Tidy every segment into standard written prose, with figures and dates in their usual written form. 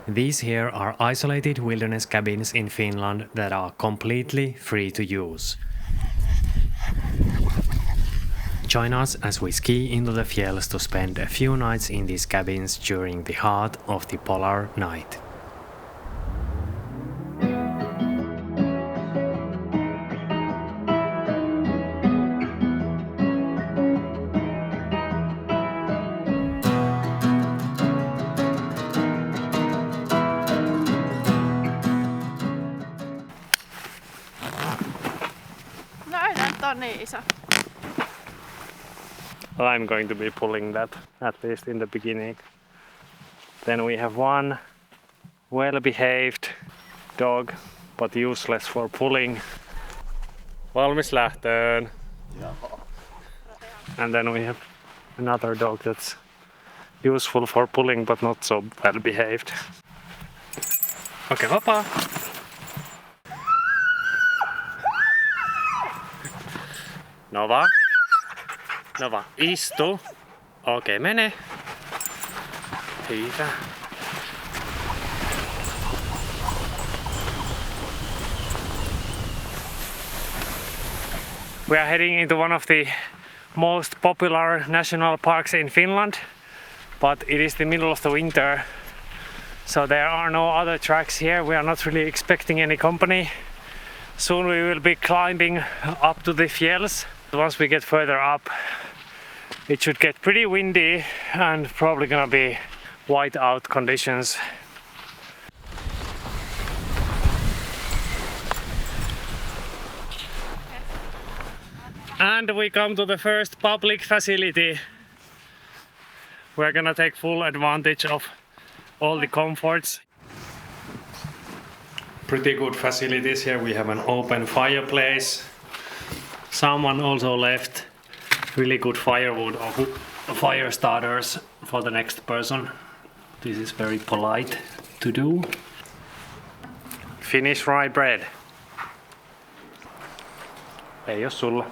These here are isolated wilderness cabins in Finland that are completely free to use. Join us as we ski into the fjälls to spend a few nights in these cabins during the heart of the polar night. No, nyt on niin iso. I'm going to be pulling that, at least in the beginning. Then we have one well-behaved dog, but useless for pulling. Valmis lähtöön. And then we have another dog that's useful for pulling, but not so well-behaved. Okay, vapaa. Nova. Nova, istu. Okei, mene. Hyvä. We are heading into one of the most popular national parks in Finland, but it is the middle of the winter, so there are no other tracks here. We are not really expecting any company. Soon we will be climbing up to the fjälls. Once we get further up, it should get pretty windy and probably gonna be whiteout conditions. And we come to the first public facility. We're gonna take full advantage of all the comforts. Pretty good facilities here. We have an open fireplace. Someone also left really good firewood or fire starters for the next person. This is very polite to do. Finnish rye bread. Ei oo sulla.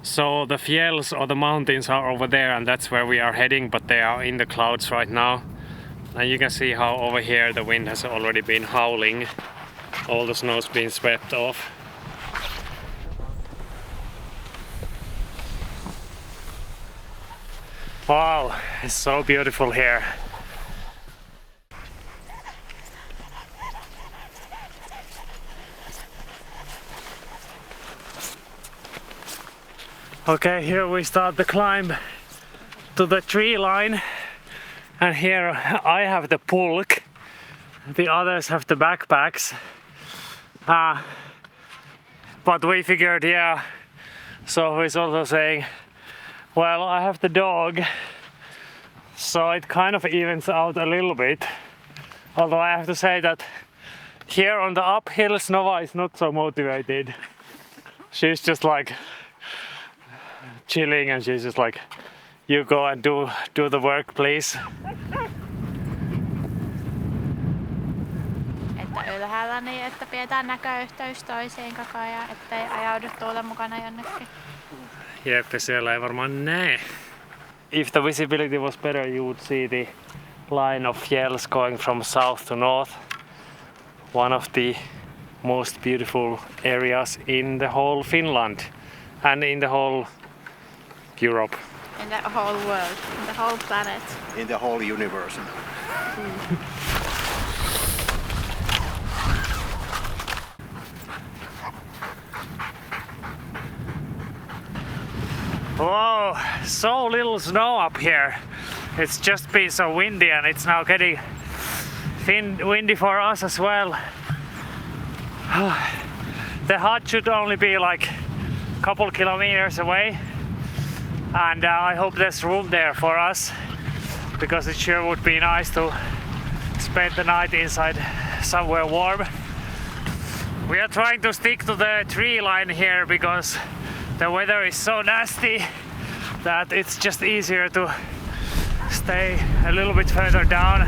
So the fjälls or the mountains are over there, and that's where we are heading, but they are in the clouds right now. And you can see how over here the wind has already been howling. All the snow's been swept off. Wow, it's so beautiful here. Okay, here we start the climb to the tree line, and here I have the pulk, the others have the backpacks, but we figured, yeah, so he's also saying, well, I have the dog, so it kind of evens out a little bit, although I have to say that here on the uphills Nova is not so motivated. She's just like chilling, and she's just like, you go and do the work, please. Että ylhäällä niin, että pidetään näköyhteys toisiin koko ajan, ettei ajaudu tuulen mukana jonnekin. Jep, siellä ei varmaan näe. If the visibility was better, you would see the line of fjälls going from south to north. One of the most beautiful areas in the whole Finland and in the whole Europe. In the whole world, in the whole planet. In the whole universe. Whoa, so little snow up here. It's just been so windy, and it's now getting windy for us as well. The hut should only be like a couple kilometers away, and I hope there's room there for us, because it sure would be nice to spend the night inside somewhere warm. We are trying to stick to the tree line here because the weather is so nasty that it's just easier to stay a little bit further down.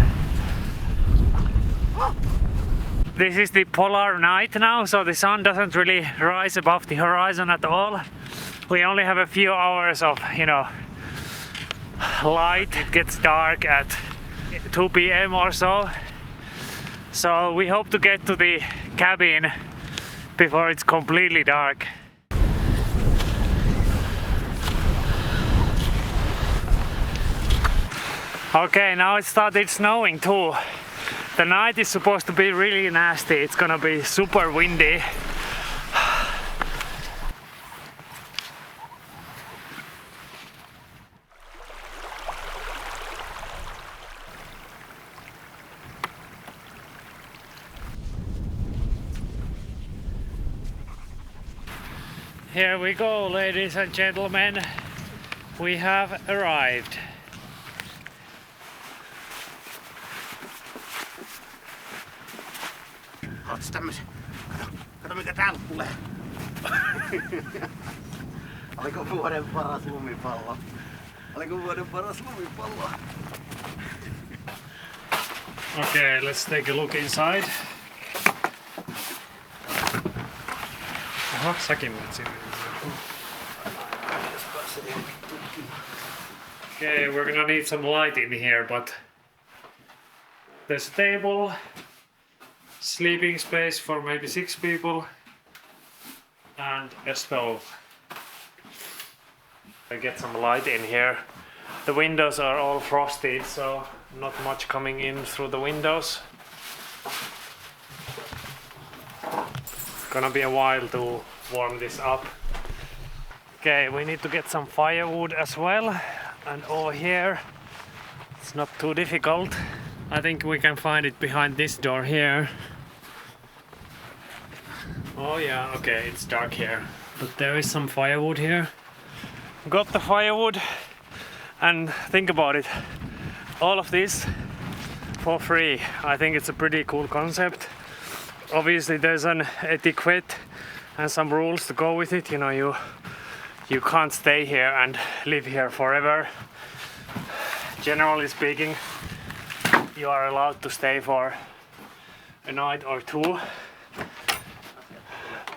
This is the polar night now, so the sun doesn't really rise above the horizon at all. We only have a few hours of, light. It gets dark at 2 p.m. or so. So we hope to get to the cabin before it's completely dark. Okay, now it started snowing too. The night is supposed to be really nasty. It's gonna be super windy. Here we go, ladies and gentlemen. We have arrived. Otas tämmösen. Kato mikä täältä tulee. Oliko vuoden paras lumipallo? Oliko vuoden paras lumipallo? Okay, let's take a look inside. Aha, säkin menet sinne. Okay, we're gonna need some light in here, but there's a table, sleeping space for maybe 6 people, and a stove. I get some light in here. The windows are all frosted, so not much coming in through the windows. Gonna be a while to warm this up. Okay, we need to get some firewood as well, and over here it's not too difficult. I think we can find it behind this door here. Oh yeah, okay, it's dark here, but there is some firewood here. Got the firewood, and think about it, all of this for free. I think it's a pretty cool concept. Obviously there's an etiquette and some rules to go with it. You know, you can't stay here and live here forever. Generally speaking, you are allowed to stay for a night or 2,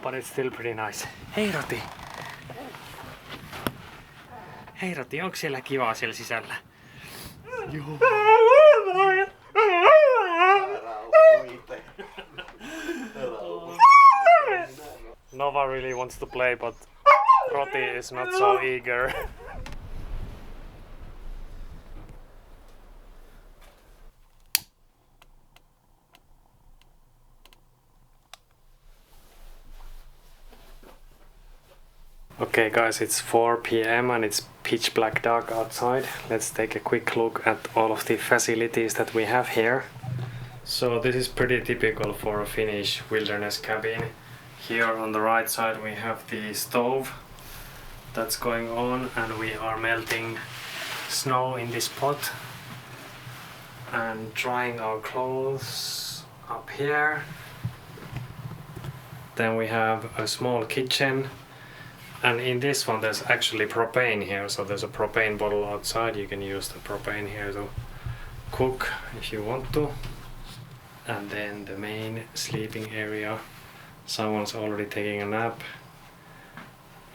but it's still pretty nice. Hei Roti! Hei Roti, onko siellä kivaa siellä sisällä? Joo. Nova really wants to play, but Roti is not so eager. Okay guys, it's 4 p.m. and it's pitch black dark outside. Let's take a quick look at all of the facilities that we have here. So this is pretty typical for a Finnish wilderness cabin. Here on the right side we have the stove that's going on, and we are melting snow in this pot and drying our clothes up here. Then we have a small kitchen, and in this one there's actually propane here, so there's a propane bottle outside. You can use the propane here to cook if you want to. And then the main sleeping area. Someone's already taking a nap,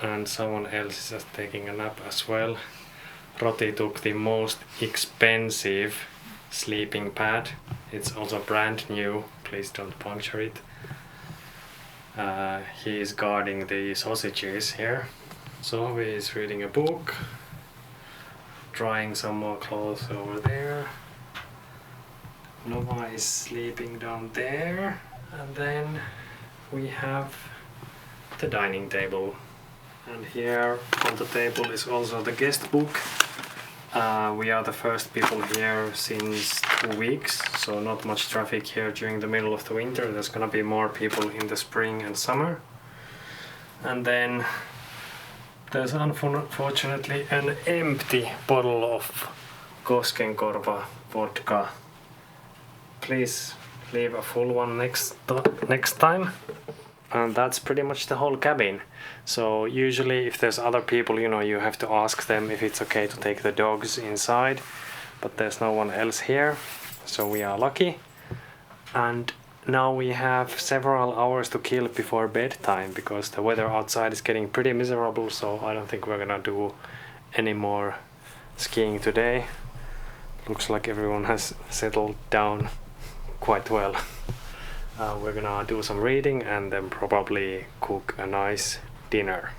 and someone else is just taking a nap as well. Roti took the most expensive sleeping pad. It's also brand new, please don't puncture it. He is guarding the sausages here. So he is reading a book, drying some more clothes over there. Nova is sleeping down there, and then we have the dining table, and here on the table is also the guest book. We are the first people here since 2 weeks, so not much traffic here during the middle of the winter. There's gonna be more people in the spring and summer. And then there's unfortunately an empty bottle of Koskenkorva vodka. Please leave a full one next time. And that's pretty much the whole cabin. So usually if there's other people, you know, you have to ask them if it's okay to take the dogs inside, but there's no one else here, so we are lucky. And now we have several hours to kill before bedtime, because the weather outside is getting pretty miserable, so I don't think we're gonna do any more skiing today. Looks like everyone has settled down quite well. We're gonna do some reading and then probably cook a nice dinner.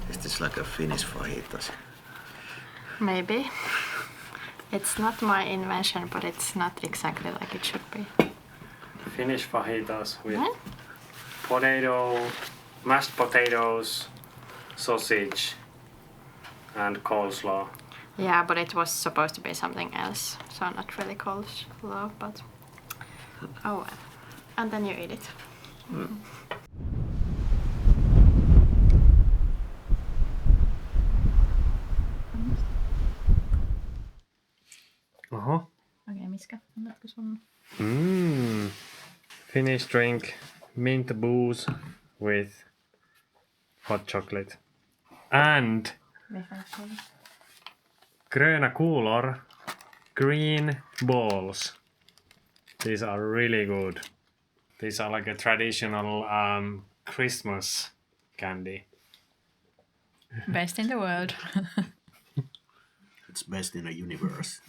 Is this like a Finnish fajitas? Maybe. It's not my invention, but it's not exactly like it should be. Finnish fajitas with mashed potatoes, sausage, and coleslaw. Yeah, but it was supposed to be something else, so not really coleslaw, but oh well. And then you eat it. Uh-huh. Okei, Miska, annatko sun? Finnish drink, mint booze with hot chocolate. And gröna kulor, green balls. These are really good. These are like a traditional Christmas candy. Best in the world. It's best in the universe.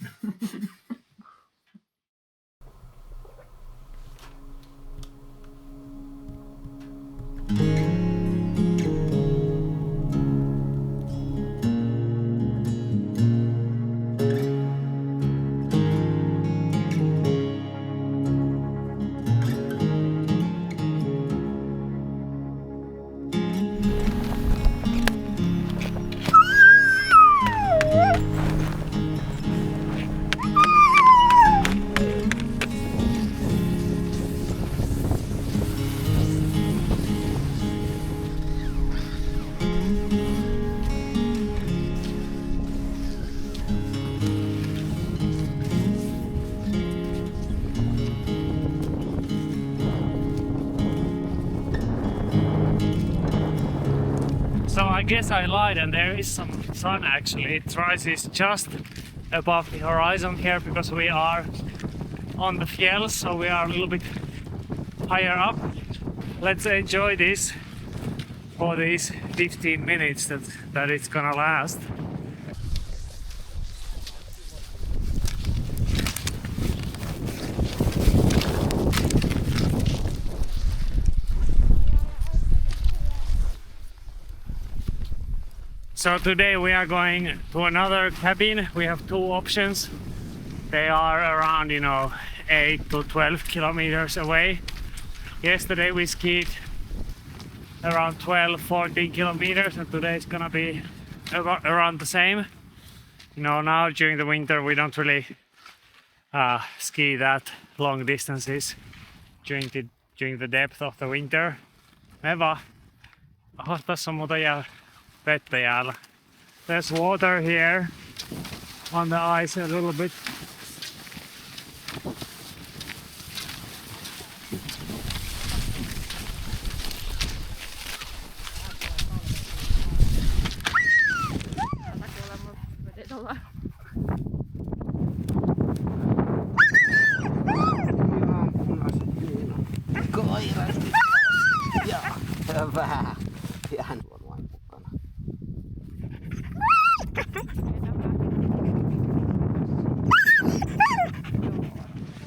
So I guess I lied, and there is some sun actually. It rises just above the horizon here because we are on the fjell, so we are a little bit higher up. Let's enjoy this for these 15 minutes that it's gonna last. So today we are going to another cabin. We have two options. They are around, 8 to 12 kilometers away. Yesterday we skied around 12, 14 kilometers, and today it's gonna be around the same. Now during the winter we don't really ski that long distances during the depth of the winter. Tässä on muuta vettä jäällä. There's water here on the ice a little bit. Koirasti ja hyvä. Ihan on mukana.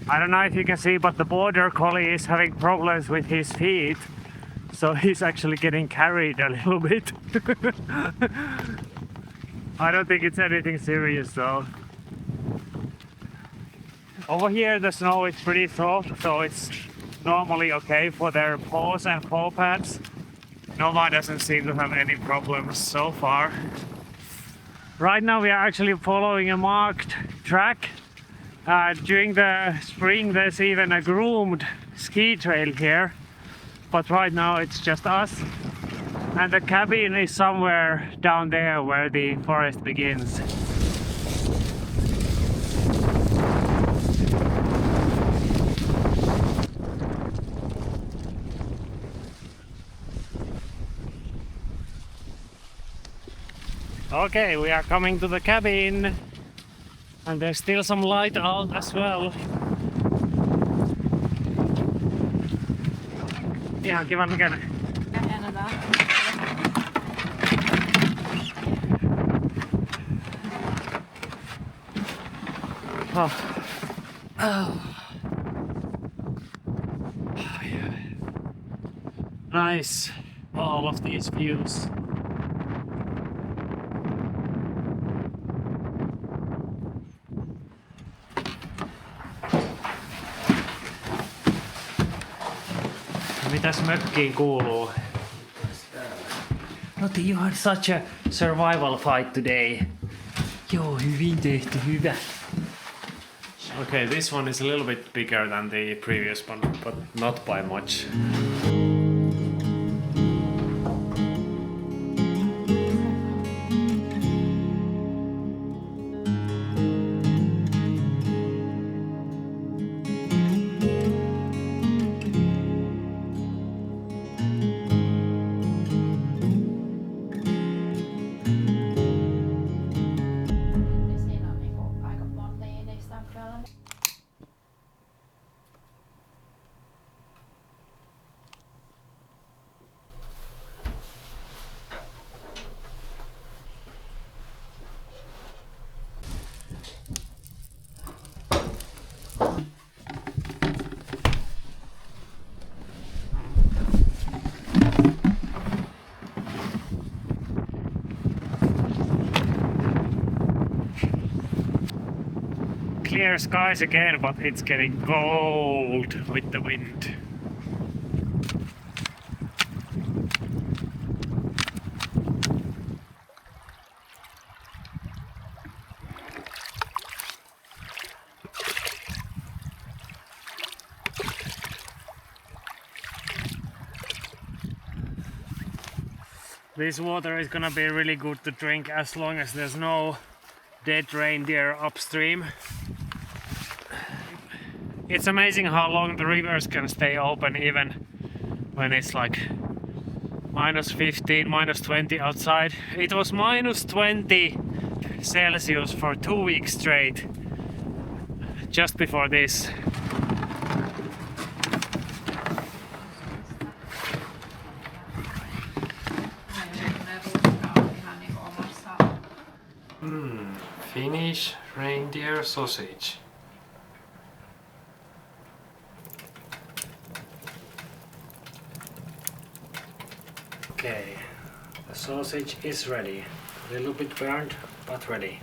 I don't know if you can see, but the border collie is having problems with his feet, so he's actually getting carried a little bit. I don't think it's anything serious though. Over here the snow is pretty soft, so it's normally okay for their paws and paw pads. Nova doesn't seem to have any problems so far. Right now we are actually following a marked track. During the spring there's even a groomed ski trail here, but right now it's just us. And the cabin is somewhere down there where the forest begins. Okay, we are coming to the cabin, and there's still some light out as well. Ihan kivan näköinen. Oh. Oh. Oh, yeah. Nice, all of these views. Mitäs mökkiin kuuluu? No you had such a survival fight today. Joo, hyvin tehty, hyvä. Okay, this one is a little bit bigger than the previous one, but not by much. Clear skies again, but it's getting cold with the wind. This water is gonna be really good to drink as long as there's no dead reindeer upstream. It's amazing how long the rivers can stay open even when it's like -15, -20 outside. It was -20 Celsius for 2 weeks straight just before this. Finnish reindeer sausage. Okay, the sausage is ready. A little bit burnt, but ready.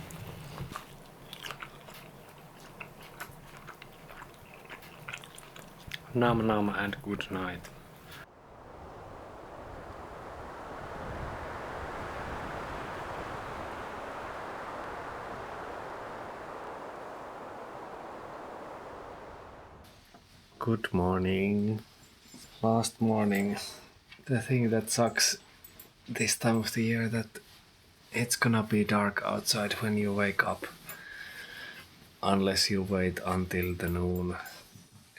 Nom nom and good night. Good morning. Last morning. The thing that sucks this time of the year that it's gonna be dark outside when you wake up. Unless you wait until the noon.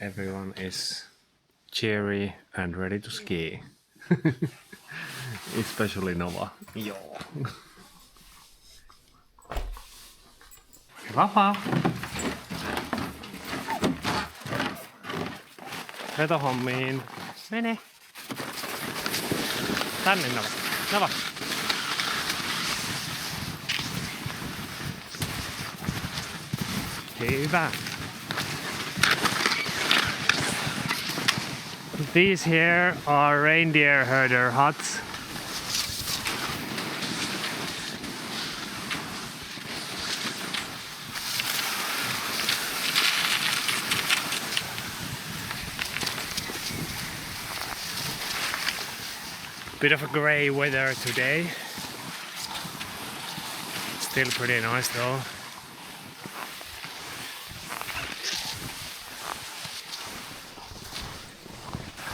Everyone is cheery and ready to ski. Especially Nova. Joo. Vapaa. Vetohommiin. Mene. Tänne Nova. Nova. Hyvä. These here are reindeer herder huts. Bit of a grey weather today. Still pretty nice though.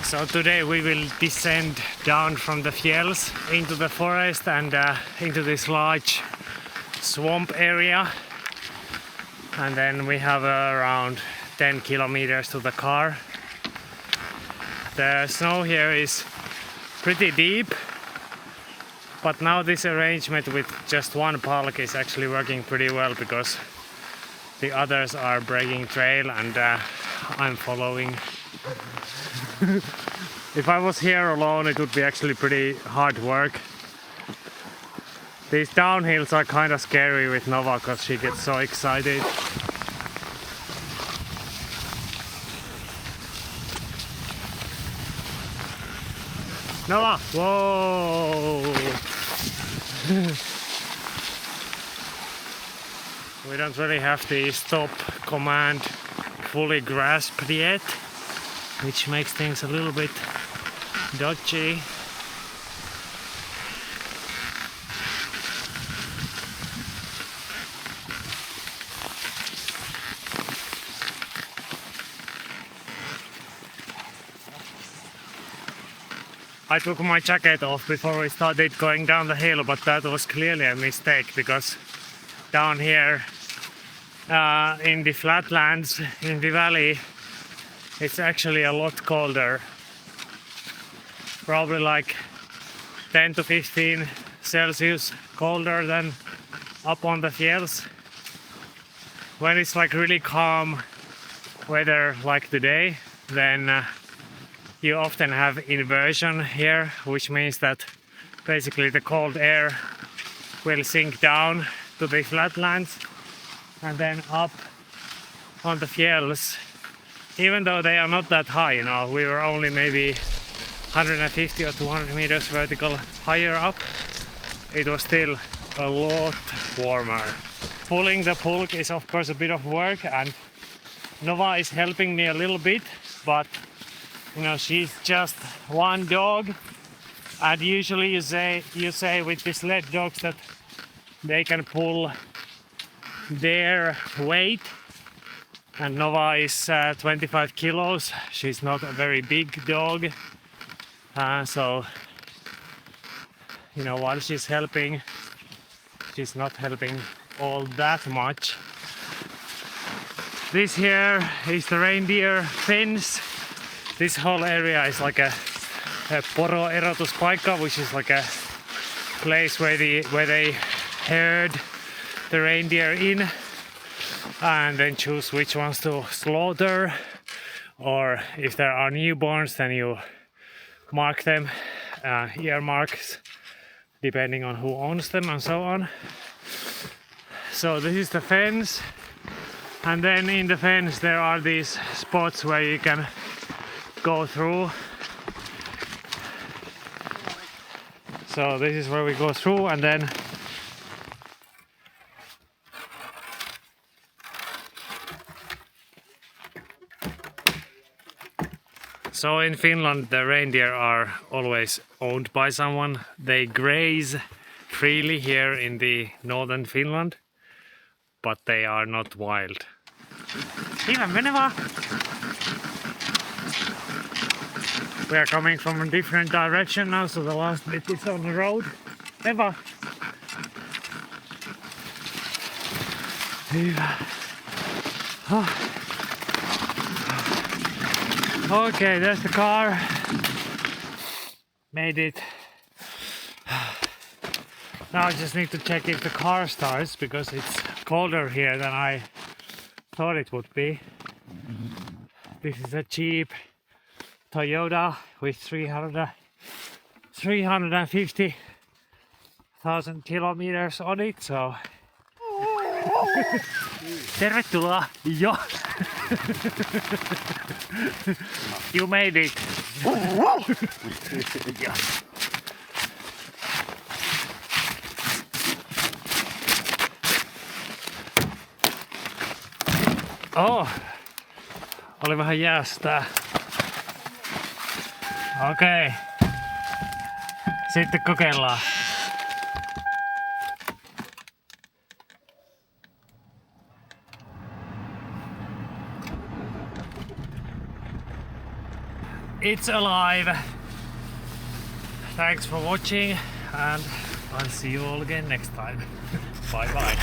So today we will descend down from the fjells into the forest and into this large swamp area. And then we have around 10 kilometers to the car. The snow here is pretty deep, but now this arrangement with just one palk is actually working pretty well because the others are breaking trail and I'm following. If I was here alone it would be actually pretty hard work. These downhills are kind of scary with Nova because she gets so excited. Noah! Whoa! We don't really have the stop command fully grasped yet, which makes things a little bit dodgy. I took my jacket off before we started going down the hill, but that was clearly a mistake because down here in the flatlands, in the valley, it's actually a lot colder. Probably like 10 to 15 Celsius colder than up on the hills. When it's like really calm weather like today, then you often have inversion here, which means that basically the cold air will sink down to the flatlands and then up on the fjälls. Even though they are not that high, you know, we were only maybe 150 or 200 meters vertical higher up, it was still a lot warmer. Pulling the pulk is of course a bit of work, and Nova is helping me a little bit, but you know, she's just one dog, and usually you say with the sled dogs that they can pull their weight, and Nova is 25 kilos. She's not a very big dog, so you know, while she's helping, she's not helping all that much. This here is the reindeer fence. This whole area is like a poro erotuspaikka, which is like a place where they herd the reindeer in and then choose which ones to slaughter, or if there are newborns then you mark them, ear marks, depending on who owns them and so on. So this is the fence, and then in the fence there are these spots where you can go through. So this is where we go through, and then so in Finland the reindeer are always owned by someone. They graze freely here in the northern Finland, but they are not wild. Hyvä menevä! We are coming from a different direction now, so the last bit is on the road. Eva! Oh. Okay, there's the car. Made it. Now I just need to check if the car starts, because it's colder here than I thought it would be. This is a cheap Toyota with 350,000 kilometers on it, so tervetuloa! Jo! You made it! Oh! Oli vähän jäästää. Okei. Sitten kokeillaan. It's alive. Thanks for watching, and I'll see you all again next time. Bye bye.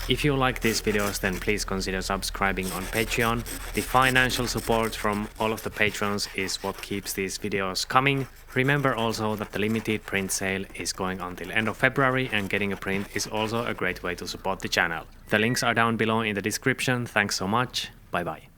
If you like these videos, then please consider subscribing on Patreon. The financial support from all of the patrons is what keeps these videos coming. Remember also that the limited print sale is going until end of February, and getting a print is also a great way to support the channel. The links are down below in the description. Thanks so much. Bye bye.